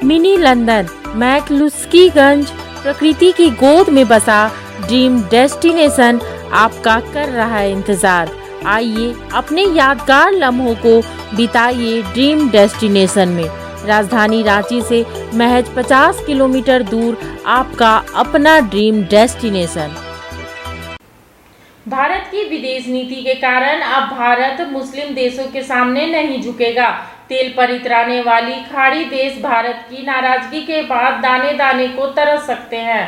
Mini London McCluskieganj प्रकृति की गोद में बसा ड्रीम डेस्टिनेशन आपका कर रहा है इंतजार। आइए अपने यादगार लम्हों को बिताइए ड्रीम डेस्टिनेशन में। राजधानी रांची से महज 50 किलोमीटर दूर आपका अपना ड्रीम डेस्टिनेशन। भारत की विदेश नीति के कारण अब भारत मुस्लिम देशों के सामने नहीं झुकेगा। तेल पर इतराने वाली खाड़ी देश भारत की नाराजगी के बाद दाने दाने को तरस सकते हैं।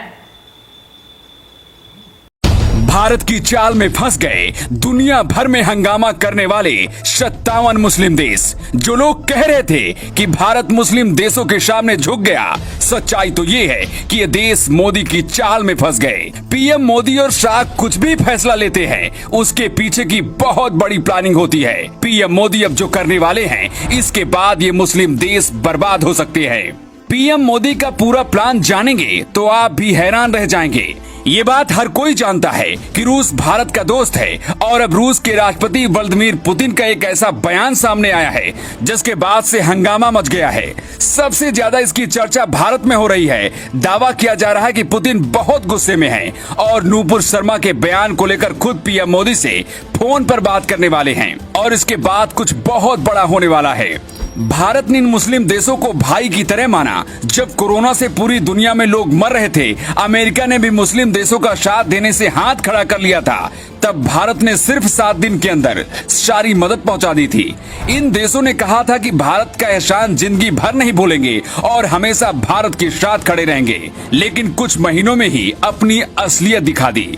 भारत की चाल में फंस गए दुनिया भर में हंगामा करने वाले 57 मुस्लिम देश। जो लोग कह रहे थे कि भारत मुस्लिम देशों के सामने झुक गया, सच्चाई तो ये है कि ये देश मोदी की चाल में फंस गए। पीएम मोदी और शाह कुछ भी फैसला लेते हैं, उसके पीछे की बहुत बड़ी प्लानिंग होती है। पीएम मोदी अब जो करने वाले हैं, इसके बाद ये मुस्लिम देश बर्बाद हो सकते हैं। पीएम मोदी का पूरा प्लान जानेंगे तो आप भी हैरान रह जाएंगे। ये बात हर कोई जानता है कि रूस भारत का दोस्त है और अब रूस के राष्ट्रपति व्लादिमीर पुतिन का एक ऐसा बयान सामने आया है जिसके बाद से हंगामा मच गया है। सबसे ज्यादा इसकी चर्चा भारत में हो रही है। दावा किया जा रहा है कि पुतिन बहुत गुस्से में हैं और नूपुर शर्मा के बयान को लेकर खुद पीएम मोदी से फोन पर बात करने वाले हैं और इसके बाद कुछ बहुत बड़ा होने वाला है। भारत ने इन मुस्लिम देशों को भाई की तरह माना। जब कोरोना से पूरी दुनिया में लोग मर रहे थे, अमेरिका ने भी मुस्लिम देशों का साथ देने से हाथ खड़ा कर लिया था। तब भारत ने सिर्फ 7 दिन के अंदर सारी मदद पहुंचा दी थी। इन देशों ने कहा था कि भारत का एहसान जिंदगी भर नहीं भूलेंगे और हमेशा भारत के साथ खड़े रहेंगे, लेकिन कुछ महीनों में ही अपनी असलियत दिखा दी।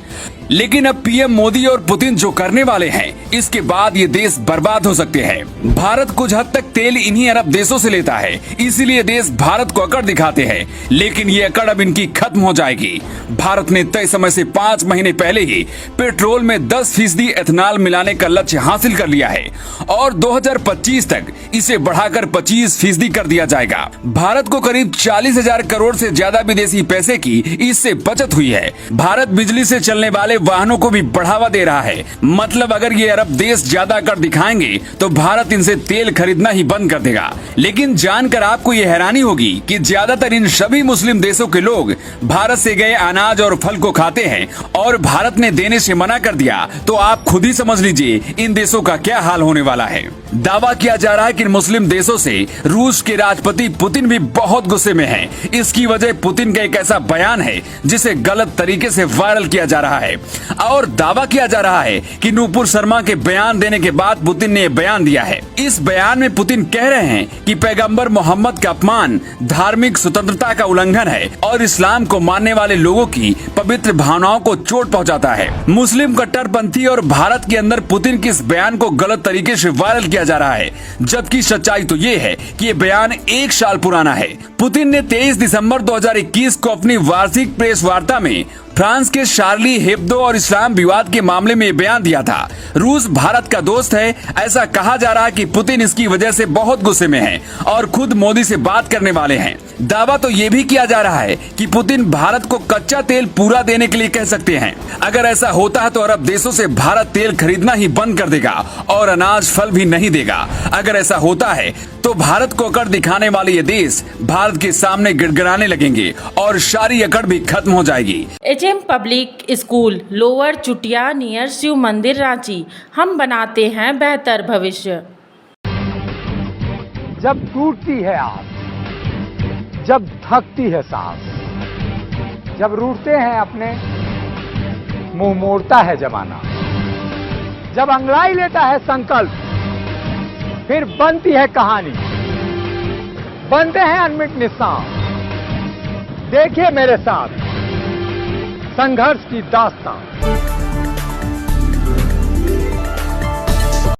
लेकिन अब पीएम मोदी और पुतिन जो करने वाले हैं, इसके बाद ये देश बर्बाद हो सकते हैं। भारत कुछ हद तक तेल इन्हीं अरब देशों से लेता है, इसीलिए देश भारत को अकड़ दिखाते हैं, लेकिन ये अकड़ अब इनकी खत्म हो जाएगी। भारत ने तय समय से 5 महीने पहले ही पेट्रोल में 10% एथेनॉल मिलाने का लक्ष्य हासिल कर लिया है और 2025 तक इसे बढ़ाकर 25% कर दिया जाएगा। भारत को करीब 40,000 करोड़ से ज्यादा विदेशी पैसे की इससे बचत हुई है। भारत बिजली से चलने वाले वाहनों को भी बढ़ावा दे रहा है। मतलब अगर ये अरब देश ज्यादा कर दिखाएंगे तो भारत इनसे तेल खरीदना ही बंद कर देगा। लेकिन जानकर आपको ये हैरानी होगी कि ज्यादातर इन सभी मुस्लिम देशों के लोग भारत से गए अनाज और फल को खाते हैं और भारत ने देने से मना कर दिया तो आप खुद ही समझ लीजिए इन देशों का क्या हाल होने वाला है। दावा किया जा रहा है कि मुस्लिम देशों से रूस के राष्ट्रपति पुतिन भी बहुत गुस्से में हैं। इसकी वजह पुतिन का एक ऐसा बयान है जिसे गलत तरीके से वायरल किया जा रहा है और दावा किया जा रहा है कि नूपुर शर्मा के बयान देने के बाद पुतिन ने बयान दिया है। इस बयान में पुतिन कह रहे हैं कि पैगंबर मोहम्मद का अपमान धार्मिक स्वतंत्रता का उल्लंघन है और इस्लाम को मानने वाले लोगों की पवित्र भावनाओं को चोट पहुंचाता है। मुस्लिम कट्टरपंथी और भारत के अंदर पुतिन के इस बयान को गलत तरीके से वायरल किया जा रहा है, जबकि सच्चाई तो ये है कि ये बयान 1 साल पुराना है। पुतिन ने 23 दिसंबर 2021 को अपनी वार्षिक प्रेस वार्ता में फ्रांस के शार्ली हेब्दो और इस्लाम विवाद के मामले में बयान दिया था। रूस भारत का दोस्त है, ऐसा कहा जा रहा है कि पुतिन इसकी वजह से बहुत गुस्से में है और खुद मोदी से बात करने वाले हैं। दावा तो ये भी किया जा रहा है कि पुतिन भारत को कच्चा तेल पूरा देने के लिए कह सकते हैं। अगर ऐसा होता है तो अरब देशों से भारत तेल खरीदना ही बंद कर देगा और अनाज फल भी नहीं देगा। अगर ऐसा होता है तो भारत को अकड़ दिखाने वाले ये देश भारत के सामने गिड़गिड़ाने लगेंगे और सारी अकड़ भी खत्म हो जाएगी। एचएम पब्लिक स्कूल, लोअर चुटिया, नियर शिव मंदिर, रांची। हम बनाते हैं बेहतर भविष्य। जब टूटती है आस, जब थकती है सांस, जब रूठते हैं अपने, मुंह मोड़ता है जमाना, जब अंगड़ाई लेता है संकल्प, फिर बनती है कहानी, बनते हैं अनमिट निशान। देखिए मेरे साथ संघर्ष की दास्तां।